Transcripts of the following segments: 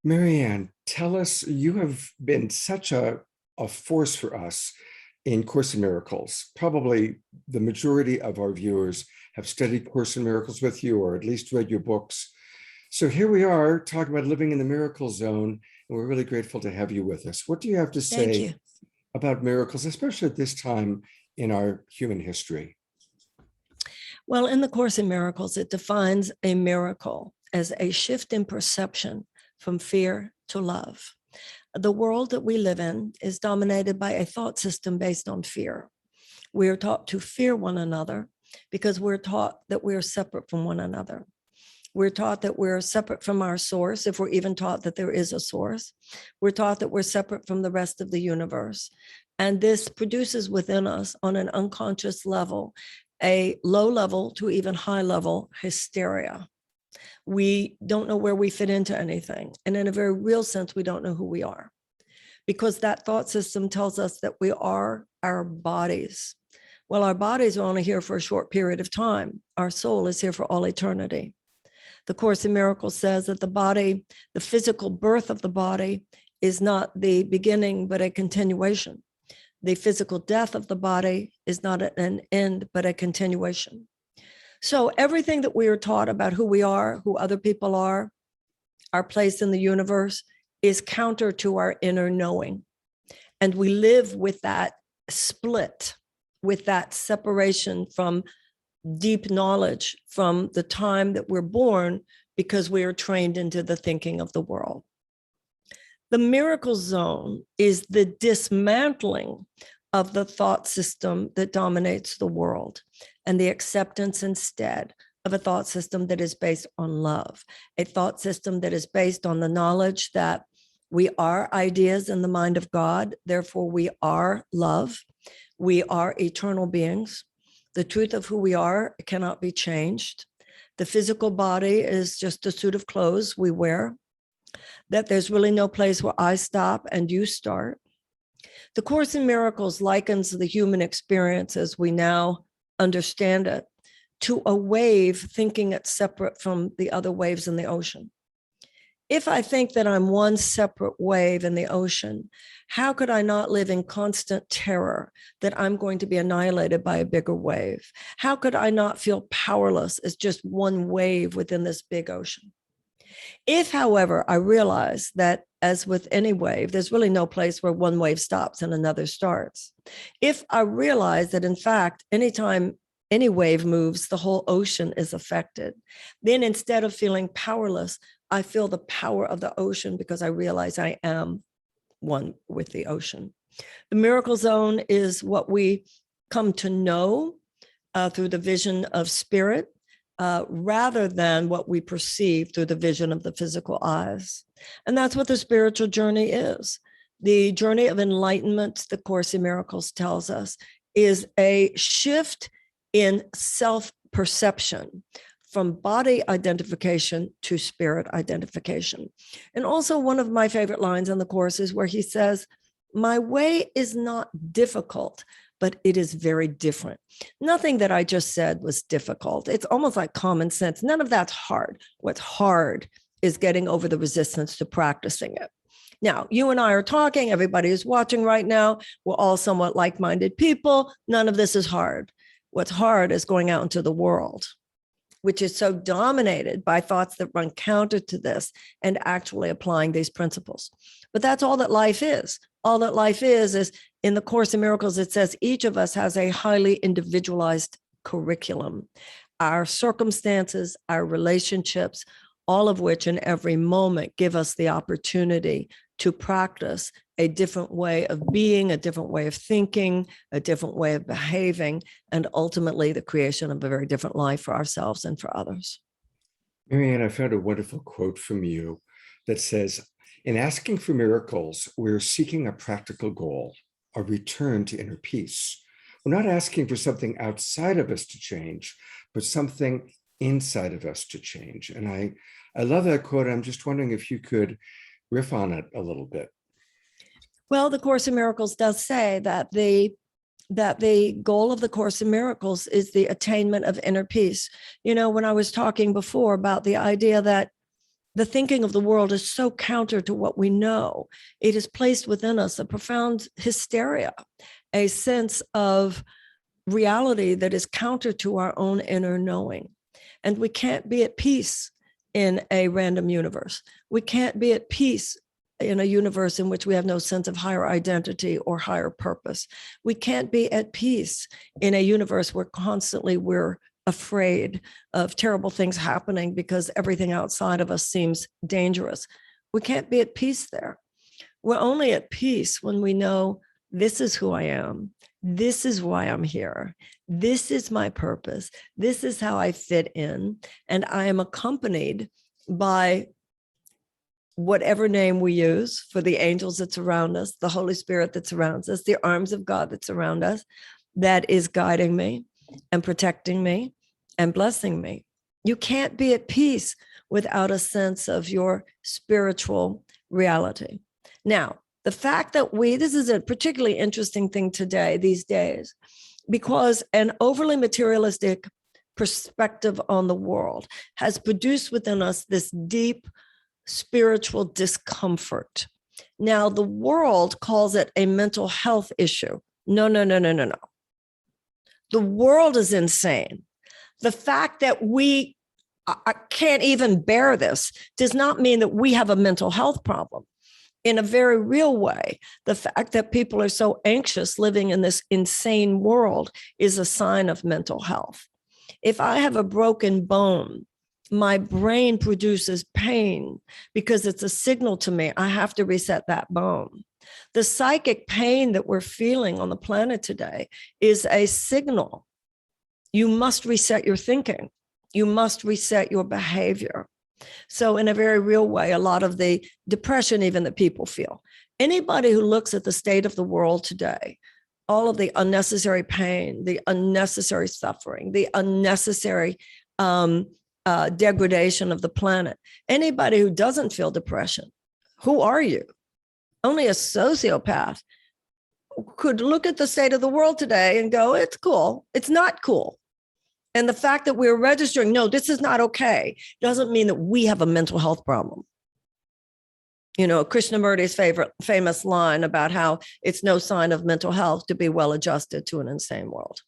Marianne, tell us, you have been such a force for us in Course in Miracles. Probably the majority of our viewers have studied Course in Miracles with you, or at least read your books. So here we are talking about living in the miracle zone, and we're really grateful to have you with us. What do you have to Thank say you. about miracles, especially at this time in our human history? Well, in the Course in Miracles, it defines a miracle as a shift in perception from fear to love. The world that we live in is dominated by a thought system based on fear. We are taught to fear one another because we're taught that we're separate from one another. We're taught that we're separate from our source, if we're even taught that there is a source. We're taught that we're separate from the rest of the universe. And this produces within us, on an unconscious level, a low level to even high level hysteria. We don't know where we fit into anything. And in a very real sense, we don't know who we are, because that thought system tells us that we are our bodies. Well, our bodies are only here for a short period of time. Our soul is here for all eternity. The Course in Miracles says that the body, the physical birth of the body, is not the beginning, but a continuation. The physical death of the body is not an end, but a continuation. So everything that we are taught about who we are, who other people are, our place in the universe, is counter to our inner knowing. And we live with that split, with that separation from deep knowledge from the time that we're born, because we are trained into the thinking of the world. The miracle zone is the dismantling of the thought system that dominates the world, and the acceptance instead of a thought system that is based on love, a thought system that is based on the knowledge that we are ideas in the mind of God, therefore we are love, we are eternal beings. The truth of who we are cannot be changed. The physical body is just a suit of clothes we wear, that there's really no place where I stop and you start. The Course in Miracles likens the human experience as we now understand it to a wave thinking it's separate from the other waves in the ocean. If I think that I'm one separate wave in the ocean, how could I not live in constant terror that I'm going to be annihilated by a bigger wave? How could I not feel powerless as just one wave within this big ocean? If, however, I realize that, as with any wave, there's really no place where one wave stops and another starts. If I realize that, in fact, anytime any wave moves, the whole ocean is affected, then instead of feeling powerless, I feel the power of the ocean, because I realize I am one with the ocean. The miracle zone is what we come to know through the vision of spirit, rather than what we perceive through the vision of the physical eyes. And that's what the spiritual journey is. The journey of enlightenment, the Course in Miracles tells us, is a shift in self-perception from body identification to spirit identification. And also, one of my favorite lines in the Course is where he says, "My way is not difficult, but it is very different." Nothing that I just said was difficult. It's almost like common sense. None of that's hard. What's hard is getting over the resistance to practicing it. Now, you and I are talking, everybody is watching right now. We're all somewhat like-minded people. None of this is hard. What's hard is going out into the world, which is so dominated by thoughts that run counter to this, and actually applying these principles. But that's all that life is. All that life is in the Course in Miracles, it says each of us has a highly individualized curriculum. Our circumstances, our relationships, all of which in every moment give us the opportunity to practice a different way of being, a different way of thinking, a different way of behaving, and ultimately the creation of a very different life for ourselves and for others. Marianne, I found a wonderful quote from you that says, "In asking for miracles, we're seeking a practical goal, a return to inner peace. We're not asking for something outside of us to change, but something inside of us to change." And I love that quote. I'm just wondering if you could riff on it a little bit. Well, the Course in Miracles does say that the goal of the Course in Miracles is the attainment of inner peace. You know, when I was talking before about the idea that the thinking of the world is so counter to what we know. It has placed within us a profound hysteria, a sense of reality that is counter to our own inner knowing. And we can't be at peace in a random universe. We can't be at peace in a universe in which we have no sense of higher identity or higher purpose. We can't be at peace in a universe where constantly we're afraid of terrible things happening because everything outside of us seems dangerous. We can't be at peace there. We're only at peace when we know this is who I am. This is why I'm here. This is my purpose. This is how I fit in. And I am accompanied by whatever name we use for the angels that surround us, the Holy Spirit that surrounds us, the arms of God that surround us, that is guiding me and protecting me and blessing me. You can't be at peace without a sense of your spiritual reality. Now, the fact that this is a particularly interesting thing today, these days, because an overly materialistic perspective on the world has produced within us this deep spiritual discomfort. Now, the world calls it a mental health issue. No. The world is insane. The fact that we can't even bear this does not mean that we have a mental health problem. In a very real way, the fact that people are so anxious living in this insane world is a sign of mental health. If I have a broken bone, my brain produces pain because it's a signal to me I have to reset that bone. The psychic pain that we're feeling on the planet today is a signal. You must reset your thinking. You must reset your behavior. So in a very real way, a lot of the depression even that people feel, anybody who looks at the state of the world today, all of the unnecessary pain, the unnecessary suffering, the unnecessary degradation of the planet, anybody who doesn't feel depression, who are you? Only a sociopath could look at the state of the world today and go, it's cool. It's not cool. And the fact that we're registering, no, this is not okay, doesn't mean that we have a mental health problem. You know, Krishnamurti's famous line about how it's no sign of mental health to be well adjusted to an insane world.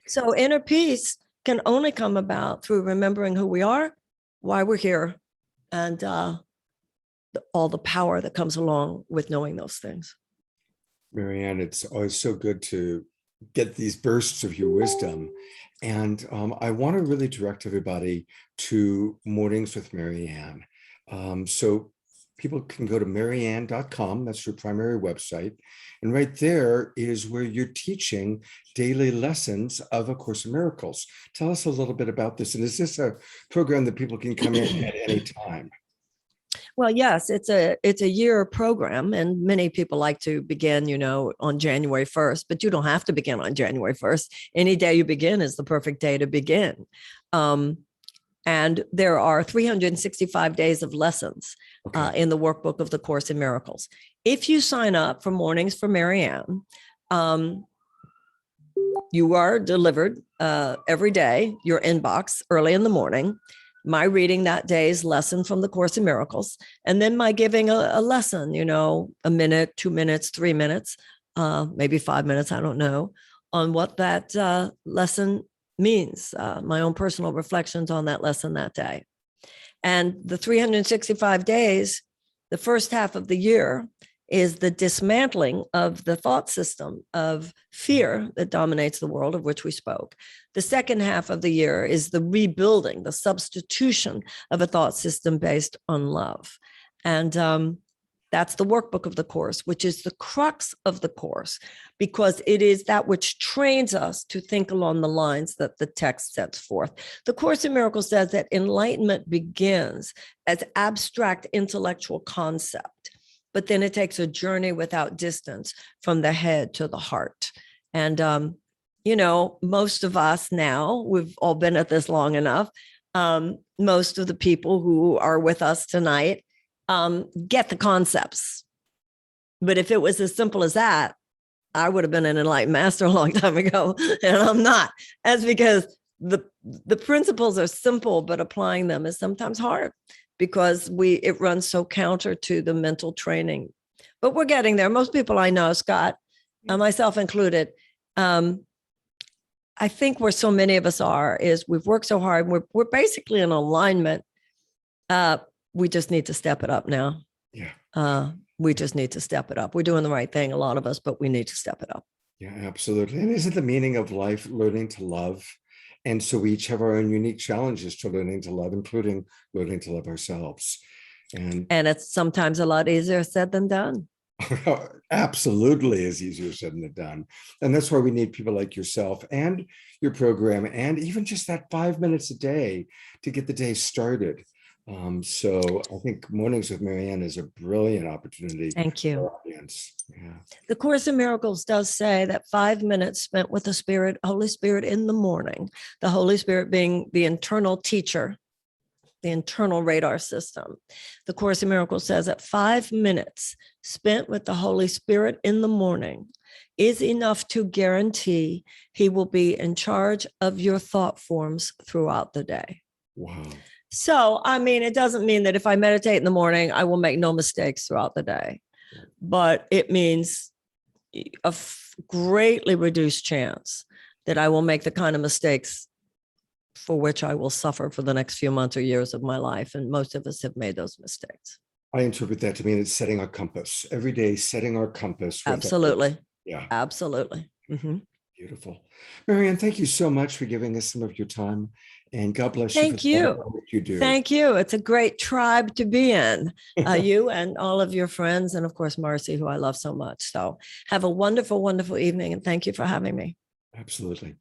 So inner peace can only come about through remembering who we are, why we're here, and all the power that comes along with knowing those things. Marianne, it's always so good to get these bursts of your wisdom. And I want to really direct everybody to Mornings with Marianne. So people can go to marianne.com. That's your primary website. And right there is where you're teaching daily lessons of A Course in Miracles. Tell us a little bit about this. And is this a program that people can come in at any time? Well, yes, it's a year program, and many people like to begin, on January 1st, but you don't have to begin on January 1st. Any day you begin is the perfect day to begin. And there are 365 days of lessons in the workbook of the Course in Miracles. If you sign up for Mornings for Marianne, you are delivered every day, your inbox early in the morning, my reading that day's lesson from the Course in Miracles, and then my giving a lesson, a minute, 2 minutes, 3 minutes, maybe 5 minutes, I don't know, on what that lesson means, my own personal reflections on that lesson that day. And the 365 days, the first half of the year is the dismantling of the thought system of fear that dominates the world, of which we spoke. The second half of the year is the rebuilding, the substitution of a thought system based on love. And that's the workbook of the Course, which is the crux of the Course, because it is that which trains us to think along the lines that the text sets forth. The Course in Miracles says that enlightenment begins as abstract intellectual concept, but then it takes a journey without distance from the head to the heart. And, most of us now, we've all been at this long enough. Most of the people who are with us tonight get the concepts. But if it was as simple as that, I would have been an enlightened master a long time ago, and I'm not. That's because the the principles are simple, but applying them is sometimes hard because it runs so counter to the mental training. But we're getting there. Most people I know, Scott, myself included, I think where so many of us are is we've worked so hard. We're basically in alignment. We just need to step it up now. Yeah. We just need to step it up. We're doing the right thing, a lot of us, but we need to step it up. Yeah, absolutely. And isn't the meaning of life learning to love? And so we each have our own unique challenges to learning to love, including learning to love ourselves. And it's sometimes a lot easier said than done. absolutely is easier said than done. And that's why we need people like yourself and your program, and even just that 5 minutes a day to get the day started. So I think Mornings with Marianne is a brilliant opportunity. Thank you. For our audience. Yeah. The Course in Miracles does say that 5 minutes spent with the Spirit, Holy Spirit in the morning, the Holy Spirit being the internal teacher, the internal radar system. The Course in Miracles says that 5 minutes spent with the Holy Spirit in the morning is enough to guarantee he will be in charge of your thought forms throughout the day. Wow. So, I mean, it doesn't mean that if I meditate in the morning, I will make no mistakes throughout the day, but it means a greatly reduced chance that I will make the kind of mistakes for which I will suffer for the next few months or years of my life. And most of us have made those mistakes. I interpret that to mean it's setting our compass every day, setting our compass. Absolutely. Yeah. Absolutely. Mm-hmm. Beautiful. Marianne, thank you so much for giving us some of your time, and God bless you. Thank you. You do. Thank you. It's a great tribe to be in, you and all of your friends, and of course, Marcy, who I love so much. So have a wonderful, wonderful evening, and thank you for having me. Absolutely.